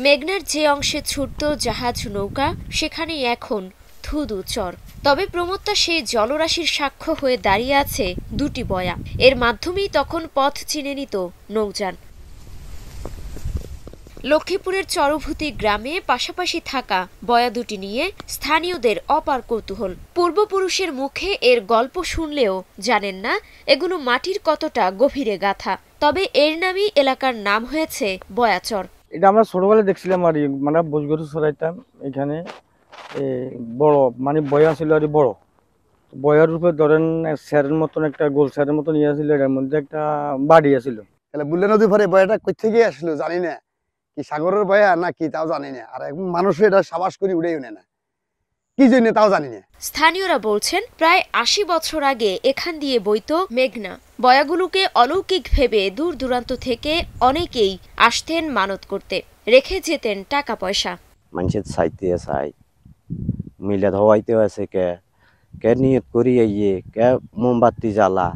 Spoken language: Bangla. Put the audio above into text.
মেঘনার যে অংশে ছুটত জাহাজ নৌকা সেখানেই এখন ধুধু চর। তবে প্রমত্তা সেই জলরাশির সাক্ষ্য হয়ে দাঁড়িয়ে আছে দুটি বয়া। এর মাধ্যমেই তখন পথ চিনে নিত নৌযান। লক্ষ্মীপুরের চরভূতি গ্রামে পাশাপাশি থাকা বয়া দুটি নিয়ে স্থানীয়দের অপার কৌতূহল। পূর্বপুরুষের মুখে এর গল্প শুনলেও জানেন না এগুলো মাটির কতটা গভীরে গাঁথা। তবে এর নামই এলাকার নাম হয়েছে বয়াচর। এটা আমরা ছোটবেলায় দেখছিলাম আর মানে বসগরু চড়াইতাম এখানে। বড় মানে বয়া ছিল আর বড় বয়ার রূপে ধরেন স্যারের মতন একটা গোল স্যারের মতন ইয়ে ছিল, এর মধ্যে একটা বাড়ি আছিল। বুল্লে নদী ভরে বয়াটা কই থেকে আসলো জানি না, কি সাগরের বয়া না কি তাও জানি না। আর এখন মানুষের এটা সাবাস করে উড়েই না কি জন্য তাও জানি না। স্থানীয়রা বলছেন প্রায় ৮০ বছর আগে এখান দিয়ে বইত মেঘনা। বয়াগুলোকে অলৌকিক ভেবে দূর দূরান্ত থেকে অনেকেই আসতেন মানত করতে, রেখে যেতেন টাকা পয়সা। মানুষের চাইতে চাই মিলে ধোয়াইতে আছে কে কে নিয়ত করি কে মোমবাতি জ্বালা।